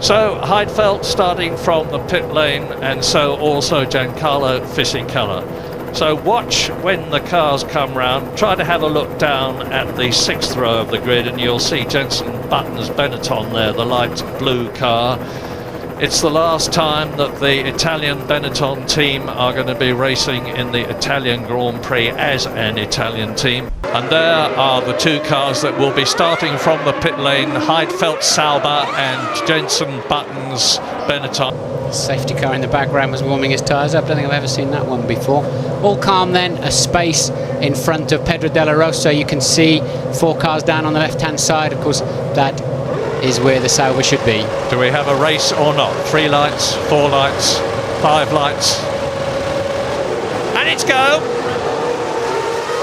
So Heidfeld starting from the pit lane, and so also Giancarlo Fisichella. So watch when the cars come round. Try to have a look down at the 6th row of the grid, and you'll see Jenson Button's Benetton there, the light blue car. It's the last time that the Italian Benetton team are going to be racing in the Italian Grand Prix as an Italian team. And there are the two cars that will be starting from the pit lane, Heidfeld Sauber and Jenson Button's Benetton. Safety car in the background was warming his tyres up. I don't think I've ever seen that one before. All calm then, a space in front of Pedro Della Rosa. You can see 4 cars down on the left-hand side. Of course, that is where the Sauber should be. Do we have a race or not? 3 lights, 4 lights, 5 lights. And it's go.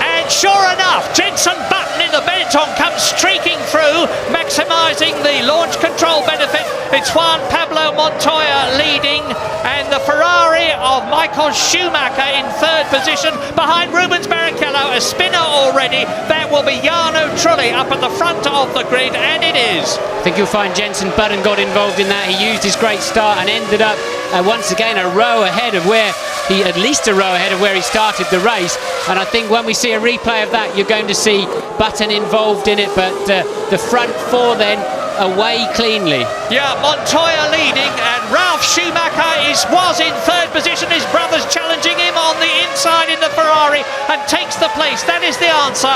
And sure enough, Jenson Button in the Benetton comes streaking through, maximising the launch control benefit. It's Juan Pablo Montoya leading, and the Ferrari of Michael Schumacher in 3rd position behind Rubens Barrichello, a spinner already. That will be Jarno Trulli up at the front of the grid, and it is. I think you'll find Jenson Button got involved in that. He used his great start and ended up once again a row ahead of where at least a row ahead of where he started the race. And I think when we see a replay of that, you're going to see Button involved in it, but the front 4 then away cleanly. Yeah, Montoya leading, and Ralf Schumacher was in 3rd position. His brother's challenging him on the inside in the Ferrari and takes the place. That is the answer.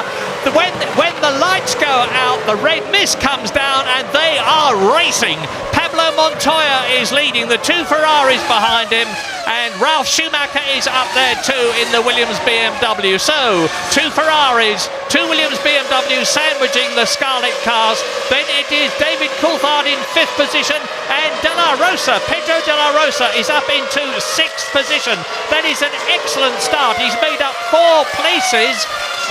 When the lights go out, the red mist comes down and they are racing. Pablo Montoya is leading, the 2 Ferraris behind him, and Ralf Schumacher is up there too in the Williams BMW. So 2 Ferraris, 2 Williams BMWs sandwiching the Scarlet cars. Then it is David Coulthard in 5th position, and Pedro Della Rosa is up into 6th position. That is an excellent start. He's made up 4 places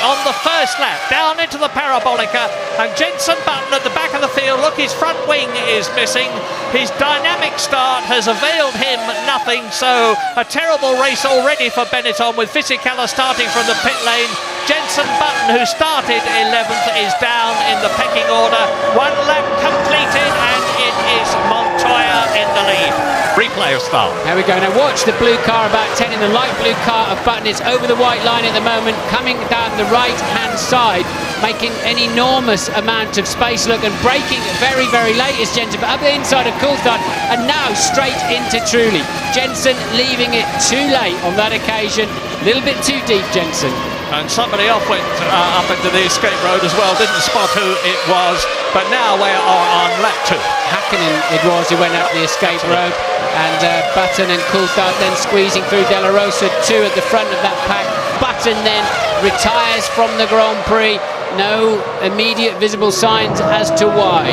on the first lap, down into the Parabolica, and Jenson Button at the back of the field. Look, his front wing is missing. His dynamic start has availed him nothing, so a terrible race already for Benetton, with Fisichella starting from the pit lane. Jenson Button, who started 11th, is down in the pecking order. 1 lap completed, and it is Montoya in the lead. Replay of start. There we go. Now watch the blue car about 10 in the light blue car of Button. It's over the white line at the moment, coming down the right-hand side, making an enormous amount of space. Look, and braking very, very late is Jenson, but up the inside of Coulthard, and now straight into Trulli. Jenson leaving it too late on that occasion. A little bit too deep, Jenson. And somebody else went up into the escape road as well, didn't spot who it was, but now we are on lap 2. Hakkinen it was who went up the escape road, and Button and Coulthard then squeezing through Della Rosa, 2 at the front of that pack. Button then retires from the Grand Prix. No immediate visible signs as to why.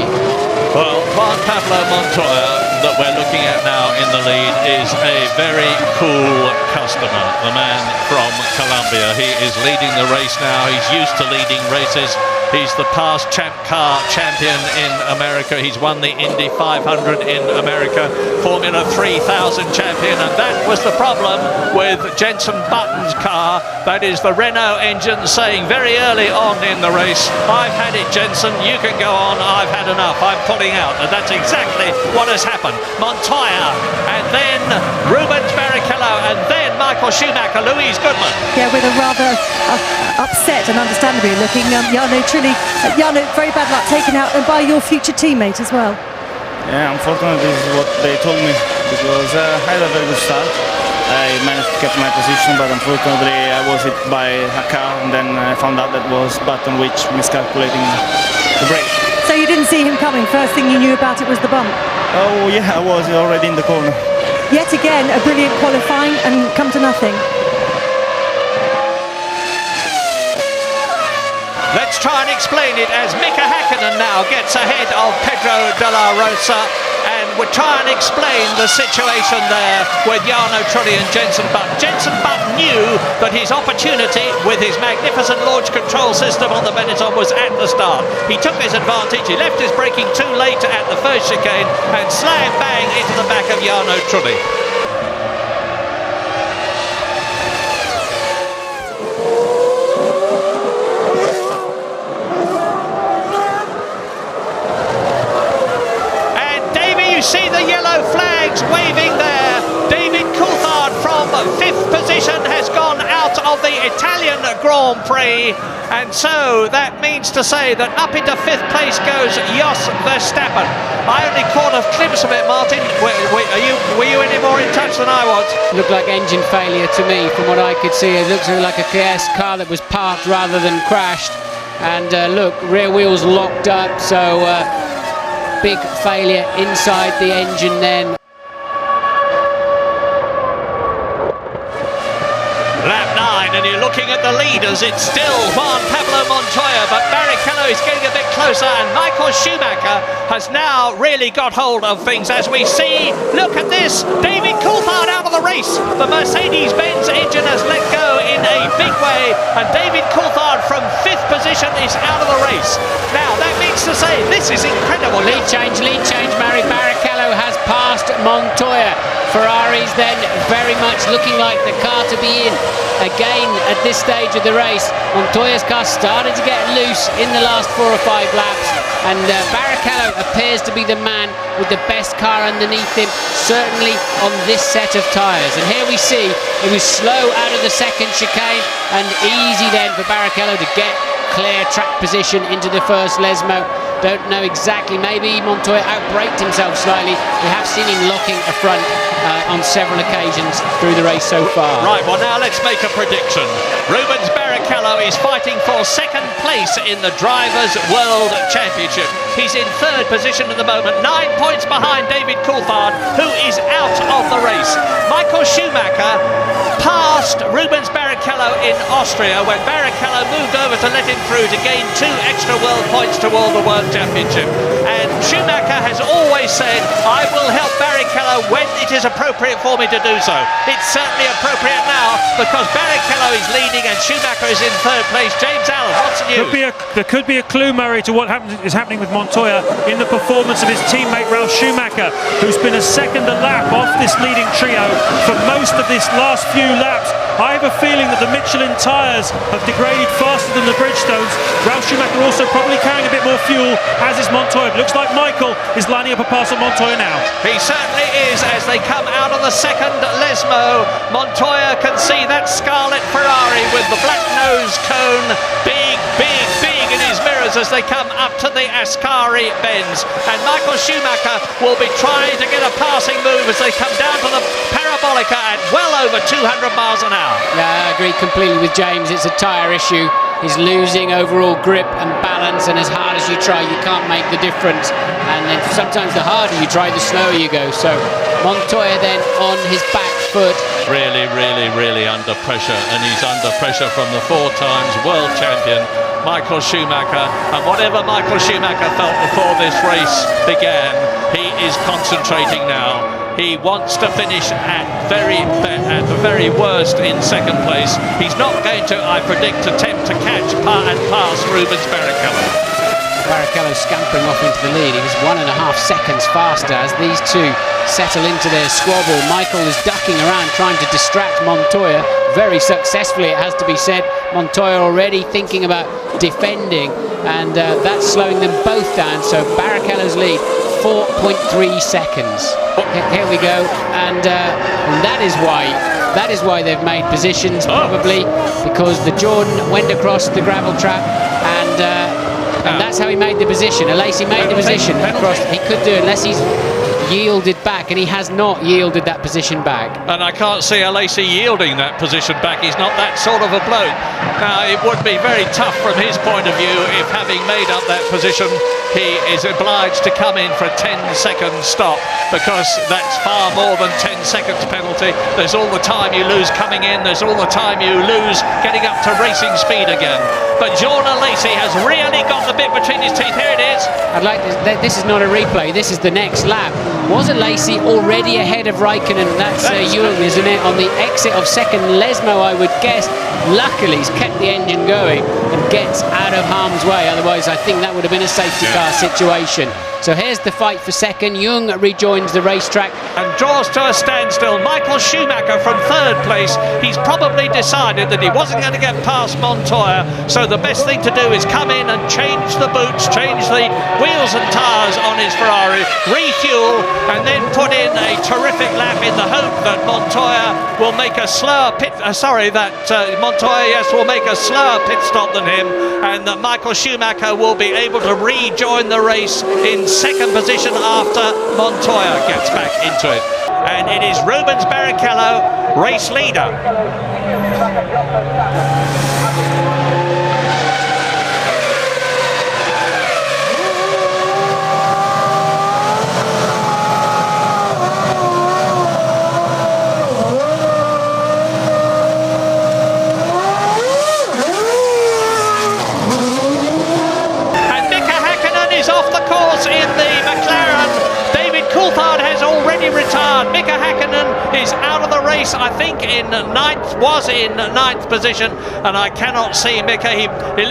Well, Juan Pablo Montoya, that we're looking at now in the lead, is a very cool customer, the man from Colombia. He is leading the race now. He's used to leading races. He's the past car champion in America. He's won the Indy 500 in America, Formula 3000 champion, and that was the problem with Jenson Button's car. That is the Renault engine saying very early on in the race, I've had it, Jenson, you can go on, I've had enough, I'm pulling out. And that's exactly what has happened. Montoya, and then Rubens Barrichello, and then Michael Schumacher, Louise Goodman. Yeah, with a rather upset and understandably looking Jarno Trulli. Jarno, very bad luck taken out and by your future teammate as well. Yeah, unfortunately this is what they told me, because I had a very good start. I managed to keep my position, but unfortunately I was hit by a car, and then I found out that was Button which miscalculating the brake. So you didn't see him coming, first thing you knew about it was the bump? Oh yeah, I was already in the corner. Yet again, a brilliant qualifying and come to nothing. Let's try and explain it as Mika Hakkinen now gets ahead of Pedro Della Rosa, and we'll try and explain the situation there with Jarno Trulli and Jenson Button. Jenson Button knew that his opportunity with his magnificent launch control system on the Benetton was at the start. He took his advantage, he left his braking too late at the first chicane and slam bang into the back of Jarno Trulli. see the yellow flags waving there. David Coulthard from 5th position has gone out of the Italian Grand Prix, and so that means to say that up into 5th place goes Jos Verstappen. I only caught a glimpse of it, Martin. Were you any more in touch than I was? Looked like engine failure to me from what I could see. It looks like a car that was parked rather than crashed. And look, rear wheels locked up, so big failure inside the engine then. Lap 9, and you're looking at the leaders. It's still Juan Pablo Montoya, but Barrichello is getting a bit closer, and Michael Schumacher has now really got hold of things. As we see, look at this, David Coulthard out of the race. The Mercedes-Benz engine has let go in a big way, and David Coulthard from 5th position is out of the race. Now, that means to say, this is incredible. Lead change, Barrichello has passed Montoya. Ferrari's then very much looking like the car to be in again at this stage of the race. Montoya's car started to get loose in the last 4 or 5 laps, and Barrichello appears to be the man with the best car underneath him, certainly on this set of tyres. And here we see it was slow out of the second chicane and easy then for Barrichello to get clear track position into the first Lesmo. Don't know exactly, maybe Montoya outbraked himself slightly. We have seen him locking a front on several occasions through the race so far. Right, well now let's make a prediction. Rubens Barrichello is fighting for 2nd place in the Drivers' World Championship. He's in 3rd position at the moment, 9 points behind David Coulthard, who is out of the race. Michael Schumacher passed Rubens Barrichello in Austria when Barrichello moved over to let him through to gain 2 extra world points toward the World Championship. And Schumacher has always said, I will help Barrichello when it is appropriate for me to do so. It's certainly appropriate now because Barrichello is leading and Schumacher is in 3rd place. James Allen, what's new? There could be a clue, Murray, to what is happening with Montoya in the performance of his teammate Ralf Schumacher, who's been a second a lap off this leading trio for most of this last few laps. I have a feeling that the Michelin tyres have degraded faster than the Bridgestones. Ralf Schumacher also probably carrying a bit more fuel, as is Montoya. It looks like Michael is lining up a pass on Montoya now. He certainly is as they come out of the second Lesmo. Montoya can see that scarlet Ferrari with the black nose cone big in his mirrors as they come up to the Ascari bends. And Michael Schumacher will be trying to get a passing move as they come down to the Parabolica at well over 200 miles an hour. Yeah, I agree completely with James. It's a tyre issue. He's losing overall grip and balance, and as hard as you try, you can't make the difference. And then sometimes the harder you try, the slower you go. So Montoya then on his back foot. Really under pressure, and he's under pressure from the 4 times world champion Michael Schumacher. And whatever Michael Schumacher felt before this race began, he is concentrating now. He wants to finish at the very worst in 2nd place. He's not going to, I predict, attempt to catch and pass Rubens Barrichello. Barrichello scampering off into the lead. He was 1.5 seconds faster as these two settle into their squabble. Michael is ducking around trying to distract Montoya very successfully, it has to be said. Montoya already thinking about defending, and that's slowing them both down. So Barrichello's lead 4.3 seconds. Here we go, and that is why they've made positions, probably because the Jordan went across the gravel trap, and that's how he made the position. Alesi made the position across. He could do it unless he's yielded back, and he has not yielded that position back. And I can't see Alesi yielding that position back. He's not that sort of a bloke. Now, it would be very tough from his point of view if, having made up that position, he is obliged to come in for a 10-second stop, because that's far more than 10 seconds penalty. There's all the time you lose coming in, there's all the time you lose getting up to racing speed again. But John Alesi has really got the bit between his teeth. Here it is. I'd like this is not a replay, this is the next lap. Was Alesi already ahead of Raikkonen? That's Ewing, isn't it? On the exit of second Lesmo, I would guess. Luckily, he's kept the engine going and gets out of harm's way. Otherwise, I think that would have been a safety car situation. So here's the fight for second. Jung rejoins the racetrack and draws to a standstill. Michael Schumacher from 3rd place. He's probably decided that he wasn't going to get past Montoya, so the best thing to do is come in and change the boots, change the wheels and tyres on his Ferrari, refuel, and then put in a terrific lap in the hope that Montoya will make a slower pit. Montoya, yes, will make a slower pit stop than him, and that Michael Schumacher will be able to rejoin the race in second position after Montoya gets back into it. And it is Rubens Barrichello, race leader. In the McLaren, David Coulthard has already retired. Mika Häkkinen is out of the race, I think was in ninth position, and I cannot see Mika.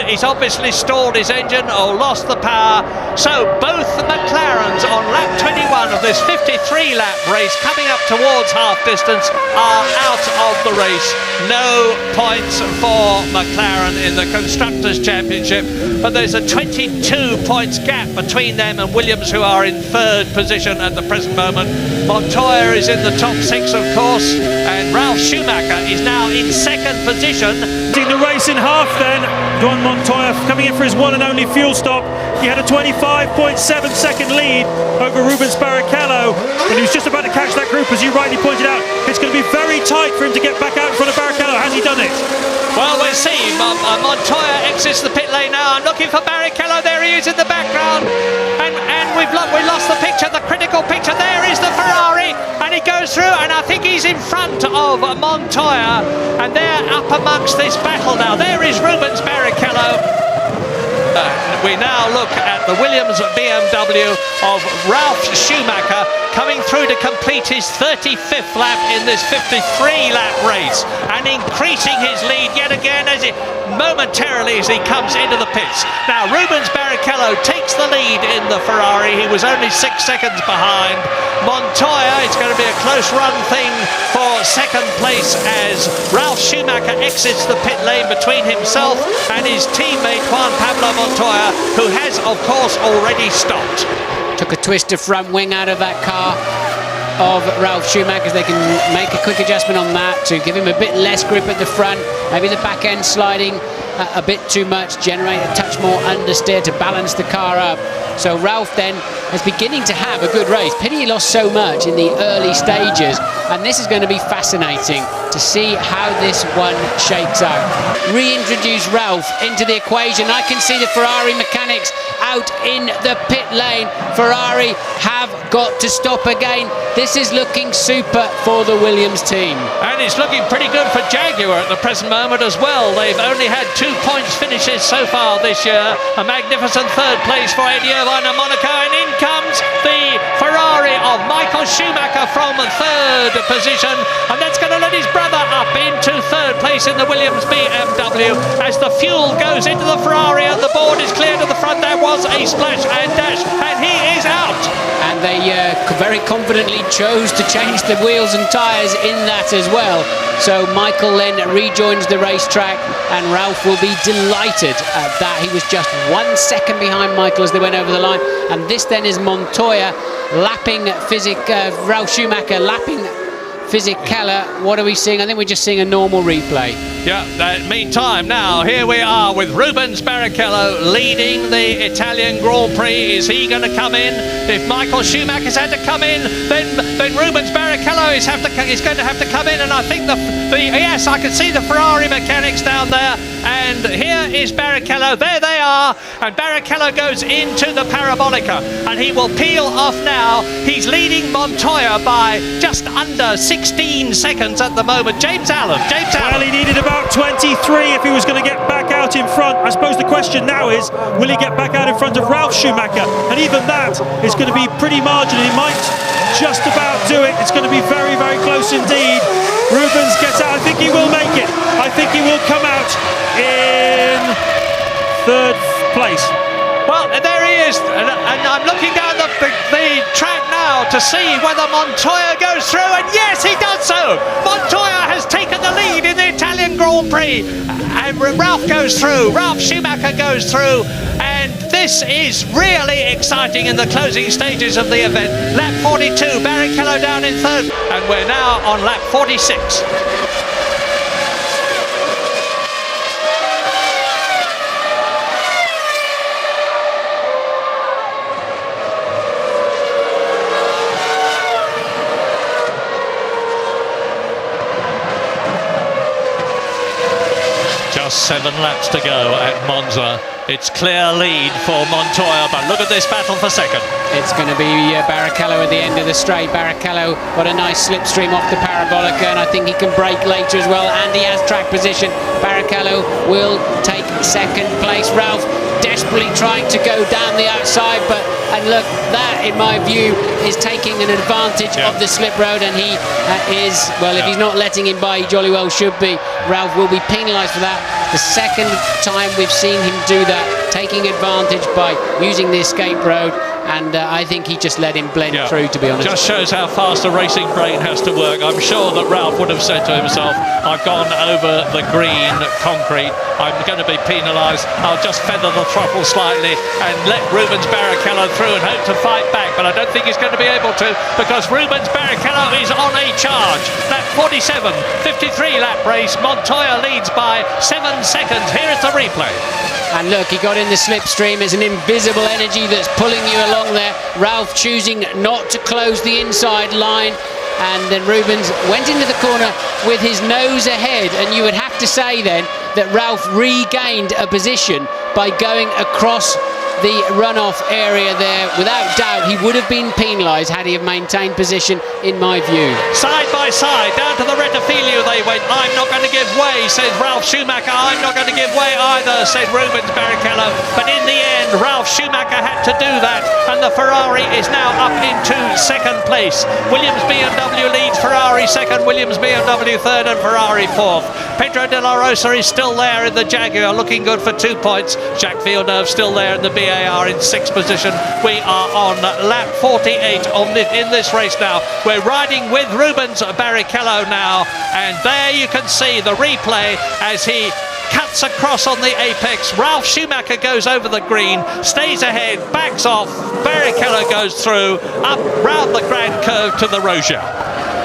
He's obviously stalled his engine or lost the power. So both McLarens on lap 21 of this 53 lap race coming up towards half distance are out of the race. No points for McLaren in the Constructors' Championship, but there's a 22 points gap between them and Williams, who are in third position at the present moment. Montoya is in the top six, of course, and Ralf Schumacher is now in second position. The race in half then, Juan Montoya coming in for his one and only fuel stop. He had a 25.7 second lead over Rubens Barrichello, and he was just about to catch that group, as you rightly pointed out. It's going to be very tight for him to get back out in front of Barrichello. Has he done it? Well, we'll see. Montoya exits the pit lane now. I'm looking for Barrichello. There he is in the background. And we lost the picture, the critical picture. There is the Ferrari, and he goes through, and I think he's in front of Montoya, and they're up amongst this battle now. There is Rubens Barrichello. We now look at the Williams BMW of Ralf Schumacher coming through to complete his 35th lap in this 53-lap race, and increasing his lead yet again as he comes into the pits. Now Rubens Barrichello takes the lead in the Ferrari. He was only 6 seconds behind Montoya. It's going to be a close run thing for second place as Ralf Schumacher exits the pit lane between himself and his teammate Juan Pablo Montoya, who has of course already stopped. Took a twisted front wing out of that car of Ralf Schumacher. They can make a quick adjustment on that to give him a bit less grip at the front, maybe the back end sliding a bit too much, generate a touch more understeer to balance the car up. So Ralf then is beginning to have a good race. Pity he lost so much in the early stages, and this is going to be fascinating to see how this one shakes out. Reintroduce Ralf into the equation. I can see the Ferrari mechanics out in the pit lane. Ferrari have got to stop again. This is looking super for the Williams team. And it's looking pretty good for Jaguar at the present moment as well. They've only had 2 points finishes so far this year. A magnificent third place for Eddie Irvine and Monaco, and in comes the Ferrari of Michael Schumacher from third position, and that's going to let his brother up into third place in the Williams BMW as the fuel goes into the Ferrari and the board is clear to the front. There was a splash and dash, and he is out. And they very confidently chose to change the wheels and tyres in that as well. So Michael then rejoins the racetrack, and Ralf will be delighted at that. He was just 1 second behind Michael as they went over the line. And this then is Montoya lapping Ralf Schumacher lapping Fisichella. What are we seeing? I think we're just seeing a normal replay. Yeah, meantime now, here we are with Rubens Barrichello leading the Italian Grand Prix. Is he going to come in? If Michael Schumacher's had to come in, then Rubens Barrichello is going to have to come in, and I think yes, I can see the Ferrari mechanics down there, and here is Barrichello. There they are, and Barrichello goes into the Parabolica, and he will peel off now. He's leading Montoya by just under 16 seconds at the moment. James Allen. Well, he needed about 23 if he was going to get back out in front. I suppose the question now is, will he get back out in front of Ralf Schumacher? And even that is going to be pretty marginal. He might just about do it. It's going to be very, very close indeed. Rubens gets out. I think he will make it. I think he will come out in third place. Well, there he is, and I'm looking down the track now to see whether Montoya goes through, and yes, he does so! Montoya has taken the lead in the Italian Grand Prix, and Ralf goes through, Ralf Schumacher goes through, and this is really exciting in the closing stages of the event. Lap 42, Barrichello down in third, and we're now on lap 46. Just 7 laps to go at Monza. It's clear lead for Montoya, but look at this battle for second. It's going to be Barrichello at the end of the straight. Barrichello got a nice slipstream off the parabolica, and I think he can brake later as well, and he has track position. Barrichello will take second place. Ralph desperately trying to go down the outside, and look, that in my view is taking an advantage of the slip road, and he is, well, if he's not letting him by, he jolly well should be. Ralph will be penalised for that. The second time we've seen him do that, taking advantage by using the escape road, and I think he just let him blend through, to be honest. Just shows how fast a racing brain has to work. I'm sure that Ralph would have said to himself, I've gone over the green concrete, I'm going to be penalised, I'll just feather the throttle slightly and let Rubens Barrichello through and hope to fight back, but I don't think he's going to be able to, because Rubens Barrichello is on a charge. Lap 47, 53 lap race, Montoya leads by 7 seconds. Here is the replay. And look, he got in the slipstream. It's an invisible energy that's pulling you along there. Ralph choosing not to close the inside line. And then Rubens went into the corner with his nose ahead. And you would have to say then that Ralph regained a position by going across the runoff area there. Without doubt, he would have been penalised had he have maintained position, in my view. Side by side, down to the Rettifilio they went. I'm not going to give way, says Ralf Schumacher. I'm not going to give way either, said Rubens Barrichello. But in the end, Ralf Schumacher had to do that, and the Ferrari is now up into second place. Williams BMW leads, Ferrari second, Williams BMW third, and Ferrari fourth. Pedro de la Rosa is still there in the Jaguar, looking good for 2 points. Jacques Villeneuve still there in the BAR in sixth position. We are on lap 48 in this race now. We're riding with Rubens Barrichello now, and there you can see the replay as he cuts across on the apex. Ralf Schumacher goes over the green, stays ahead, backs off. Barrichello goes through, up round the grand curve to the Roja.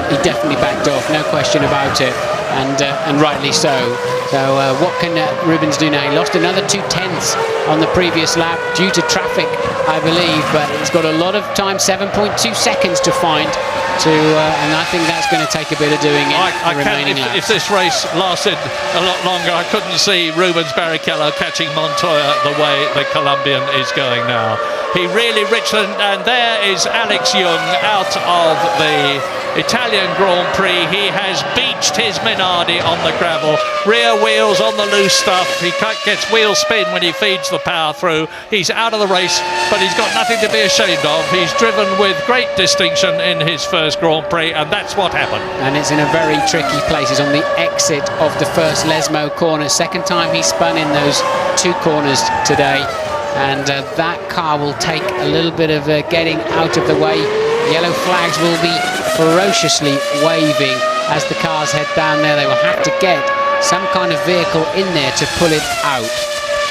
He definitely backed off, no question about it, and rightly so. So what can Rubens do now? He lost another 2/10 on the previous lap due to traffic, I believe, but he's got a lot of time, 7.2 seconds to find, and I think that's going to take a bit of doing in the remaining laps. If this race lasted a lot longer, I couldn't see Rubens Barrichello catching Montoya the way the Colombian is going now. He really and there is Alex Young out of the Italian Grand Prix. He has beached his Minardi on the gravel, rear wheels on the loose stuff. He gets wheel spin when he feeds the power through. He's out of the race, but he's got nothing to be ashamed of. He's driven with great distinction in his first Grand Prix, and that's what happened. And it's in a very tricky place. He's on the exit of the first Lesmo corner. Second time he spun in those 2 corners today, and that car will take a little bit of getting out of the way. Yellow flags will be ferociously waving as the cars head down there. They will have to get some kind of vehicle in there to pull it out.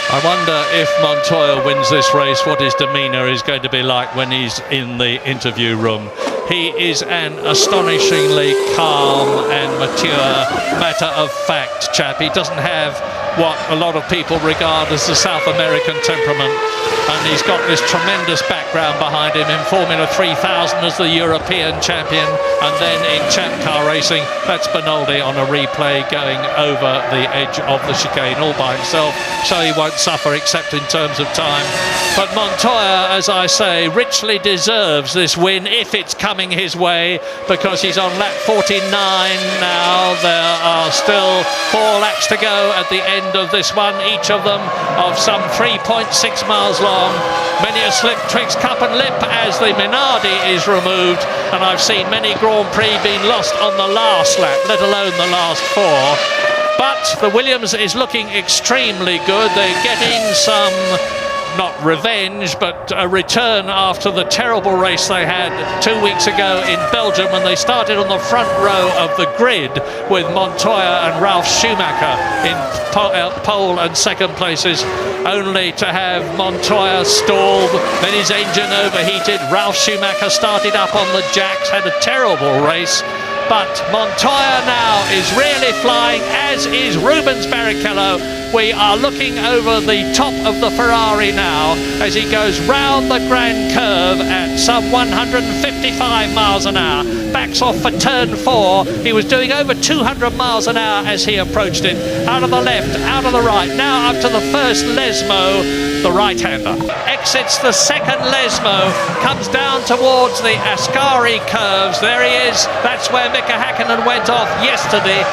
I wonder if Montoya wins this race, what his demeanour is going to be like when he's in the interview room. He is an astonishingly calm and mature, matter-of-fact chap. He doesn't have what a lot of people regard as the South American temperament, and he's got this tremendous background behind him in Formula 3000 as the European champion, and then in champ car racing. That's Benoldi on a replay going over the edge of the chicane all by himself, so he won't suffer except in terms of time. But Montoya, as I say, richly deserves this win if it's coming his way, because he's on lap 49 now. There are still 4 laps to go at the end of this one, each of them of some 3.6 miles long. Many a slip, twixt, cup and lip as the Minardi is removed, and I've seen many Grand Prix being lost on the last lap, let alone the last 4. But the Williams is looking extremely good. They're getting some, not revenge, but a return after the terrible race they had 2 weeks ago in Belgium, when they started on the front row of the grid with Montoya and Ralf Schumacher in pole and second places. only to have Montoya stalled, then his engine overheated. Ralf Schumacher started up on the jacks, had a terrible race, but Montoya now is really flying, as is Rubens Barrichello. We are looking over the top of the Ferrari now as he goes round the grand curve at some 155 miles an hour. Backs off for turn 4. He was doing over 200 miles an hour as he approached it. Out of the left, out of the right. Now up to the first Lesmo, the right-hander. Exits the second Lesmo, comes down towards the Ascari curves. There he is. That's where Mika Häkkinen went off yesterday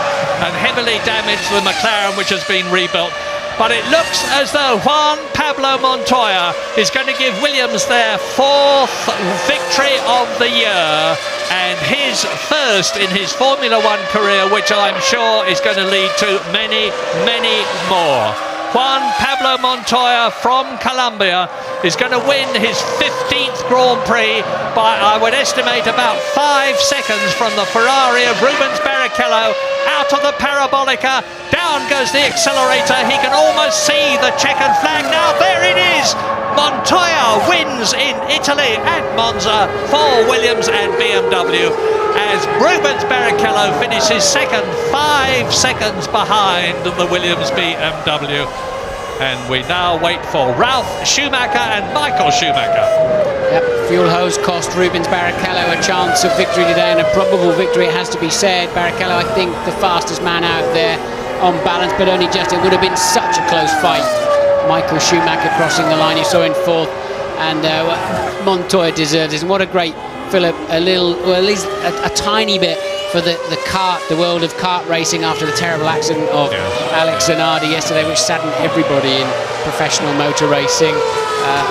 and heavily damaged the McLaren, which has been rebuilt. But it looks as though Juan Pablo Montoya is going to give Williams their 4th victory of the year and his first in his Formula One career, which I'm sure is going to lead to many, many more. Juan Pablo Montoya from Colombia is going to win his 15th Grand Prix by, I would estimate, about 5 seconds from the Ferrari of Rubens Barrichello. Out of the parabolica, down goes the accelerator. He can almost see the checkered flag now. There it is. Montoya wins in Italy at Monza for Williams and BMW, as Rubens Barrichello finishes second, 5 seconds behind the Williams BMW. And we now wait for Ralf Schumacher and Michael Schumacher. Yep, fuel hose cost Rubens Barrichello a chance of victory today, and a probable victory, it has to be said. Barrichello, I think, the fastest man out there on balance, but only just. It would have been such a close fight. Michael Schumacher crossing the line, you saw in 4th, and Montoya deserves it. And what a great Philip, a little, well, at least a tiny bit for the kart, the world of kart racing, after the terrible accident of Alex Zanardi yesterday, which saddened everybody in professional motor racing.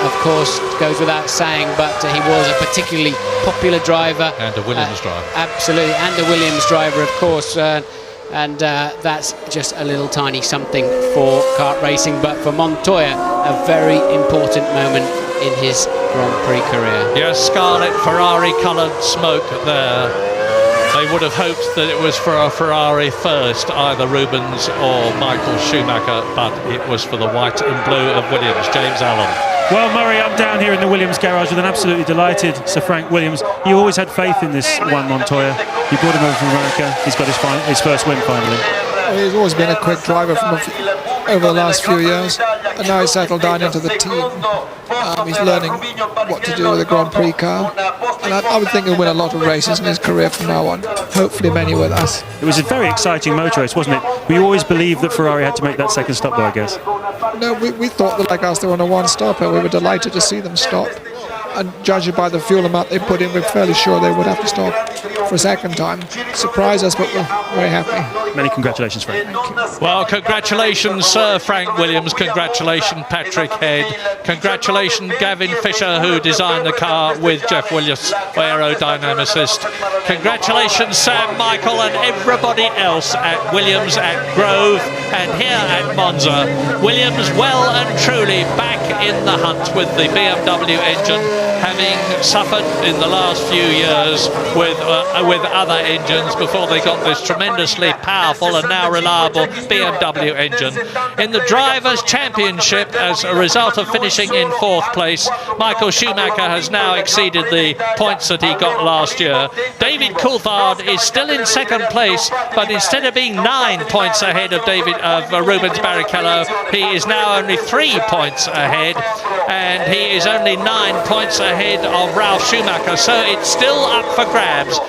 Of course, goes without saying, but he was a particularly popular driver. And a Williams driver. Absolutely, and a Williams driver, of course. And that's just a little tiny something for kart racing. But for Montoya, a very important moment in his Grand Prix career. Yes, scarlet Ferrari-coloured smoke there. They would have hoped that it was for a Ferrari first, either Rubens or Michael Schumacher, but it was for the white and blue of Williams. James Allen. Well, Murray, I'm down here in the Williams garage with an absolutely delighted Sir Frank Williams. You always had faith in this Juan Montoya. You brought him over from America. He's got his first win finally. He's always been a quick driver over the last few years, and now he's settled down into the team. He's learning what to do with a Grand Prix car, and I would think he'll win a lot of races in his career from now on, hopefully many with us. It was a very exciting motor race, wasn't it? We always believed that Ferrari had to make that second stop, though, I guess. No, we thought that, like us, they were on a one-stopper. We were delighted to see them stop, and judging by the fuel amount they put in, we're fairly sure they would have to stop for a second time. Surprised us, but we're very happy. Many congratulations, Frank. Well, congratulations, Sir Frank Williams. Congratulations, Patrick Head. Congratulations, Gavin Fisher, who designed the car with Jeff Williams, aerodynamicist. Congratulations, Sam Michael, and everybody else at Williams, at Grove, and here at Monza. Williams well and truly back in the hunt with the BMW engine, having suffered in the last few years with other engines before they got this tremendously powerful and now reliable BMW engine. In the Drivers' Championship, as a result of finishing in 4th place, Michael Schumacher has now exceeded the points that he got last year. David Coulthard is still in 2nd place, but instead of being 9 points ahead of Rubens Barrichello, he is now only 3 points ahead, and he is only 9 points ahead of Ralf Schumacher, so it's still up for grabs.